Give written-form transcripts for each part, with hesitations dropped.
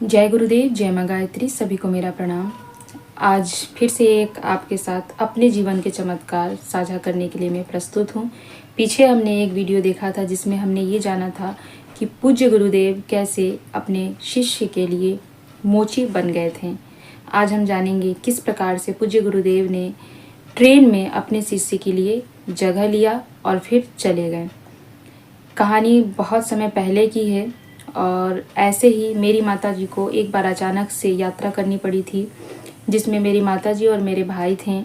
जय गुरुदेव, जय माँ गायत्री, सभी को मेरा प्रणाम। आज फिर से एक आपके साथ अपने जीवन के चमत्कार साझा करने के लिए मैं प्रस्तुत हूँ। पीछे हमने एक वीडियो देखा था जिसमें हमने ये जाना था कि पूज्य गुरुदेव कैसे अपने शिष्य के लिए मोची बन गए थे। आज हम जानेंगे किस प्रकार से पूज्य गुरुदेव ने ट्रेन में अपने शिष्य के लिए जगह लिया और फिर चले गए। कहानी बहुत समय पहले की है और ऐसे ही मेरी माताजी को एक बार अचानक से यात्रा करनी पड़ी थी, जिसमें मेरी माताजी और मेरे भाई थे।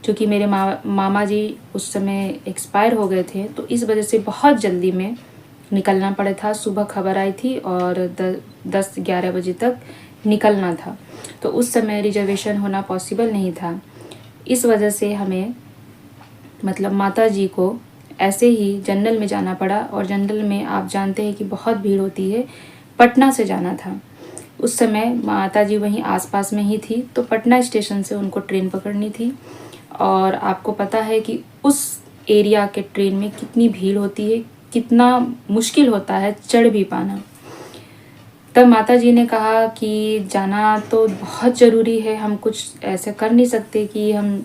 क्योंकि मेरे मामा जी उस समय एक्सपायर हो गए थे, तो इस वजह से बहुत जल्दी में निकलना पड़ा था। सुबह खबर आई थी और 10-11 बजे तक निकलना था, तो उस समय रिजर्वेशन होना पॉसिबल नहीं था। इस वजह से हमें मतलब माताजी को ऐसे ही जनरल में जाना पड़ा, और जनरल में आप जानते हैं कि बहुत भीड़ होती है। पटना से जाना था। उस समय माताजी वहीं आसपास में ही थी, तो पटना स्टेशन से उनको ट्रेन पकड़नी थी। और आपको पता है कि उस एरिया के ट्रेन में कितनी भीड़ होती है, कितना मुश्किल होता है चढ़ भी पाना। तब माताजी ने कहा कि जाना तो बहुत ज़रूरी है, हम कुछ ऐसे कर नहीं सकते कि हम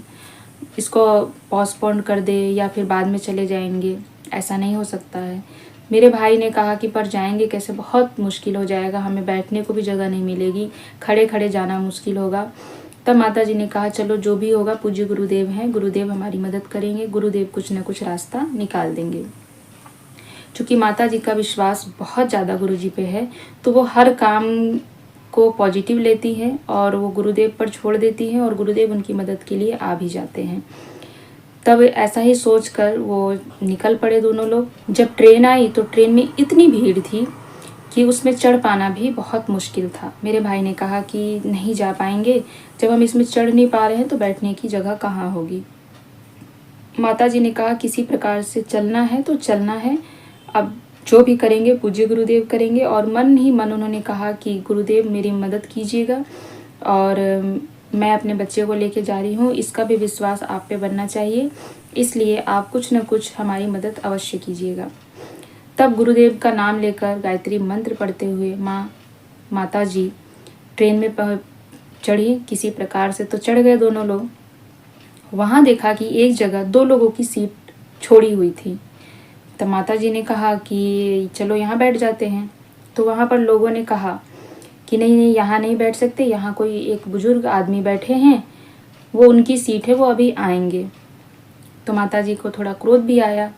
इसको पोस्टपोन कर दे या फिर बाद में चले जाएंगे, ऐसा नहीं हो सकता है। मेरे भाई ने कहा कि पर जाएंगे कैसे, बहुत मुश्किल हो जाएगा, हमें बैठने को भी जगह नहीं मिलेगी, खड़े खड़े जाना मुश्किल होगा। तब माताजी ने कहा चलो जो भी होगा, पूज्य गुरुदेव हैं, गुरुदेव हमारी मदद करेंगे, गुरुदेव कुछ न कुछ रास्ता निकाल देंगे। चूँकि माताजी का विश्वास बहुत ज़्यादा गुरुजी पे है, तो वो हर काम को पॉजिटिव लेती हैं और वो गुरुदेव पर छोड़ देती हैं, और गुरुदेव उनकी मदद के लिए आ भी जाते हैं। तब ऐसा ही सोचकर वो निकल पड़े दोनों लोग। जब ट्रेन आई तो ट्रेन में इतनी भीड़ थी कि उसमें चढ़ पाना भी बहुत मुश्किल था। मेरे भाई ने कहा कि नहीं जा पाएंगे, जब हम इसमें चढ़ नहीं पा रहे हैं तो बैठने की जगह कहाँ होगी। माताजी ने कहा किसी प्रकार से चलना है तो चलना है, अब जो भी करेंगे पूज्य गुरुदेव करेंगे। और मन ही मन उन्होंने कहा कि गुरुदेव मेरी मदद कीजिएगा, और मैं अपने बच्चे को लेके जा रही हूँ, इसका भी विश्वास आप पे बनना चाहिए, इसलिए आप कुछ न कुछ हमारी मदद अवश्य कीजिएगा। तब गुरुदेव का नाम लेकर गायत्री मंत्र पढ़ते हुए माताजी ट्रेन में चढ़ी किसी प्रकार से, तो चढ़ गए दोनों लोग। वहाँ देखा कि एक जगह 2 लोगों की सीट छोड़ी हुई थी। तब माताजी ने कहा कि चलो यहाँ बैठ जाते हैं। तो वहाँ पर लोगों ने कहा कि नहीं नहीं, यहाँ नहीं बैठ सकते, यहाँ कोई एक बुजुर्ग आदमी बैठे हैं, वो उनकी सीट है, वो अभी आएंगे। तो माताजी को थोड़ा क्रोध भी आया।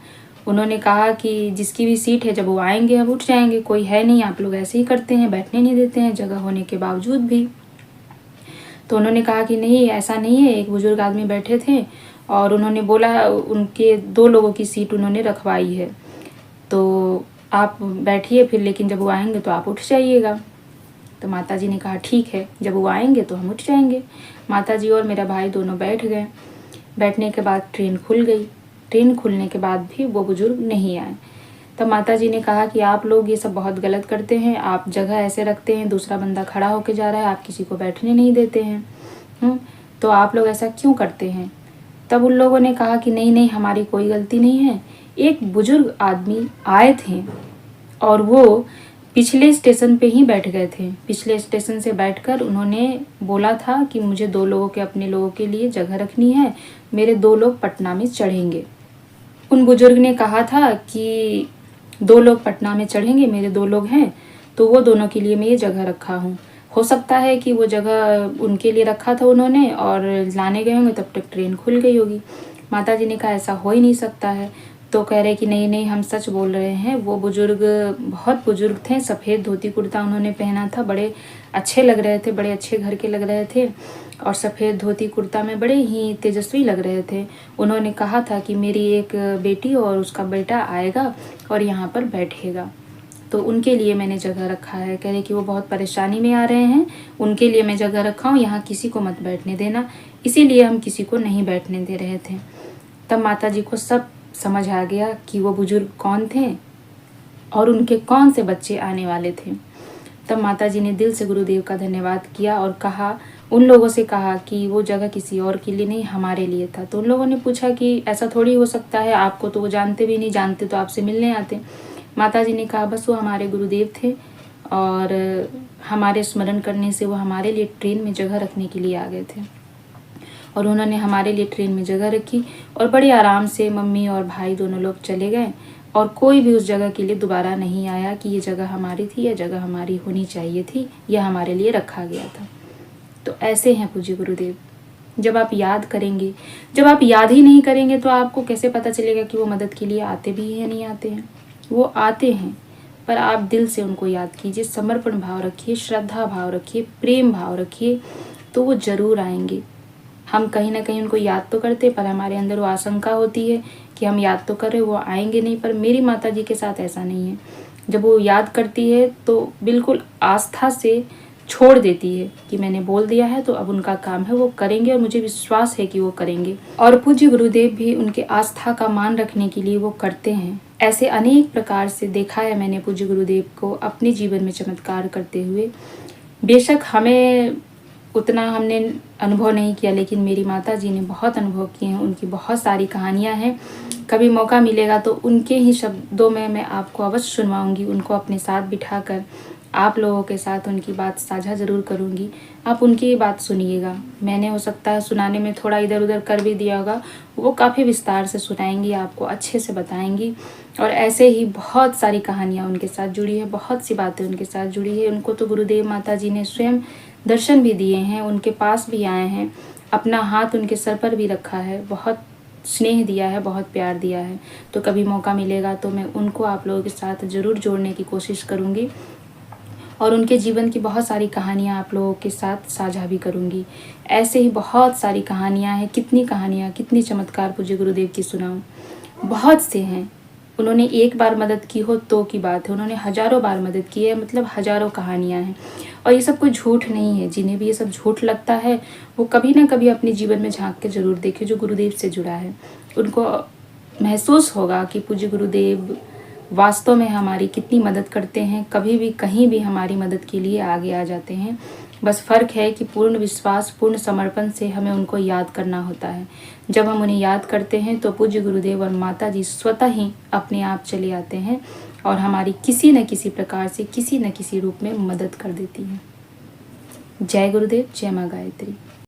उन्होंने कहा कि जिसकी भी सीट है, जब वो आएंगे हम उठ जाएंगे, कोई है नहीं, आप लोग ऐसे ही करते हैं, बैठने नहीं देते हैं जगह होने के बावजूद भी। तो उन्होंने कहा कि नहीं ऐसा नहीं है, एक बुजुर्ग आदमी बैठे थे और उन्होंने बोला, उनके 2 लोगों की सीट उन्होंने रखवाई है, तो आप बैठिए फिर, लेकिन जब वो आएंगे तो आप उठ जाइएगा। तो माताजी ने कहा ठीक है, जब वो आएंगे तो हम उठ जाएंगे। माताजी और मेरा भाई दोनों बैठ गए। बैठने के बाद ट्रेन खुल गई। ट्रेन खुलने के बाद भी वो बुजुर्ग नहीं आए। तब माताजी ने कहा कि आप लोग ये सब बहुत गलत करते हैं, आप जगह ऐसे रखते हैं, दूसरा बंदा खड़ा होके जा रहा है, आप किसी को बैठने नहीं देते हैं, तो आप लोग ऐसा क्यों करते हैं। तब उन लोगों ने कहा कि नहीं नहीं, हमारी कोई गलती नहीं है, एक बुजुर्ग आदमी आए थे और वो पिछले स्टेशन पे ही बैठ गए थे। पिछले स्टेशन से बैठकर उन्होंने बोला था कि मुझे 2 लोगों के, अपने लोगों के लिए जगह रखनी है, मेरे 2 लोग पटना में चढ़ेंगे। उन बुजुर्ग ने कहा था कि 2 लोग पटना में चढ़ेंगे, मेरे 2 लोग हैं, तो वो दोनों के लिए मैं ये जगह रखा हूँ। हो सकता है कि वो जगह उनके लिए रखा था उन्होंने और लाने गए होंगे, तब तक ट्रेन खुल गई होगी। माताजी ने कहा ऐसा हो ही नहीं सकता है। तो कह रहे कि नहीं नहीं, हम सच बोल रहे हैं। वो बुजुर्ग बहुत बुजुर्ग थे, सफ़ेद धोती कुर्ता उन्होंने पहना था, बड़े अच्छे लग रहे थे, बड़े अच्छे घर के लग रहे थे, और सफ़ेद धोती कुर्ता में बड़े ही तेजस्वी लग रहे थे। उन्होंने कहा था कि मेरी एक बेटी और उसका बेटा आएगा और यहाँ पर बैठेगा, तो उनके लिए मैंने जगह रखा है। कह रहे कि वो बहुत परेशानी में आ रहे हैं, उनके लिए मैं जगह रखा हूँ, यहाँ किसी को मत बैठने देना, इसीलिए हम किसी को नहीं बैठने दे रहे थे। तब माताजी को सब समझ आ गया कि वो बुजुर्ग कौन थे और उनके कौन से बच्चे आने वाले थे। तब माताजी ने दिल से गुरुदेव का धन्यवाद किया और कहा, उन लोगों से कहा कि वो जगह किसी और के लिए नहीं, हमारे लिए था। तो उन लोगों ने पूछा कि ऐसा थोड़ी हो सकता है, आपको तो वो जानते भी नहीं, जानते तो आपसे मिलने आते। माताजी ने कहा बस वो हमारे गुरुदेव थे और हमारे स्मरण करने से वो हमारे लिए ट्रेन में जगह रखने के लिए आ गए थे। और उन्होंने हमारे लिए ट्रेन में जगह रखी और बड़े आराम से मम्मी और भाई दोनों लोग चले गए और कोई भी उस जगह के लिए दोबारा नहीं आया कि ये जगह हमारी थी, या जगह हमारी होनी चाहिए थी, या हमारे लिए रखा गया था। तो ऐसे हैं पूज्य गुरुदेव। जब आप याद करेंगे, जब आप याद ही नहीं करेंगे तो आपको कैसे पता चलेगा कि वो मदद के लिए आते भी हैं या नहीं आते हैं। वो आते हैं, पर आप दिल से उनको याद कीजिए, समर्पण भाव रखिए, श्रद्धा भाव रखिए, प्रेम भाव रखिए, तो वो जरूर आएंगे। हम कहीं ना कहीं उनको याद तो करते, पर हमारे अंदर वो आशंका होती है कि हम याद तो कर रहे, वो आएंगे नहीं। पर मेरी माता जी के साथ ऐसा नहीं है। जब वो याद करती है तो बिल्कुल आस्था से छोड़ देती है कि मैंने बोल दिया है तो अब उनका काम है, वो करेंगे, और मुझे विश्वास है कि वो करेंगे। और पूज्य गुरुदेव भी उनके आस्था का मान रखने के लिए वो करते हैं। ऐसे अनेक प्रकार से देखा है मैंने पूज्य गुरुदेव को अपने जीवन में चमत्कार करते हुए। बेशक हमें उतना हमने अनुभव नहीं किया, लेकिन मेरी माता जी ने बहुत अनुभव किए हैं। उनकी बहुत सारी कहानियां हैं। कभी मौका मिलेगा तो उनके ही शब्दों में मैं आपको अवश्य सुनवाऊंगी। उनको अपने साथ बिठाकर आप लोगों के साथ उनकी बात साझा ज़रूर करूंगी। आप उनकी बात सुनिएगा। मैंने हो सकता है सुनाने में थोड़ा इधर उधर कर भी दिया होगा, वो काफ़ी विस्तार से सुनाएंगी, आपको अच्छे से बताएंगी। और ऐसे ही बहुत सारी कहानियाँ उनके साथ जुड़ी है, बहुत सी बातें उनके साथ जुड़ी है। उनको तो गुरुदेव माता जी ने स्वयं दर्शन भी दिए हैं, उनके पास भी आए हैं, अपना हाथ उनके सर पर भी रखा है, बहुत स्नेह दिया है, बहुत प्यार दिया है। तो कभी मौका मिलेगा तो मैं उनको आप लोगों के साथ ज़रूर जोड़ने की कोशिश करूँगी और उनके जीवन की बहुत सारी कहानियाँ आप लोगों के साथ साझा भी करूँगी। ऐसे ही बहुत सारी कहानियाँ हैं। कितनी कहानियाँ, कितनी चमत्कार पूज्य गुरुदेव की सुनाऊँ, बहुत से हैं। उन्होंने एक बार मदद की हो तो की बात है, उन्होंने हजारों बार मदद की है, मतलब हजारों कहानियाँ हैं। और ये सब कोई झूठ नहीं है। जिन्हें भी ये सब झूठ लगता है वो कभी ना कभी अपने जीवन में झांक के जरूर देखे जो गुरुदेव से जुड़ा है। उनको महसूस होगा कि पूज्य गुरुदेव वास्तव में हमारी कितनी मदद करते हैं, कभी भी कहीं भी हमारी मदद के लिए आगे आ जाते हैं। बस फ़र्क है कि पूर्ण विश्वास, पूर्ण समर्पण से हमें उनको याद करना होता है। जब हम उन्हें याद करते हैं तो पूज्य गुरुदेव और माता जी स्वतः ही अपने आप चले आते हैं और हमारी किसी न किसी प्रकार से, किसी न किसी रूप में मदद कर देती हैं। जय गुरुदेव, जय माँ गायत्री।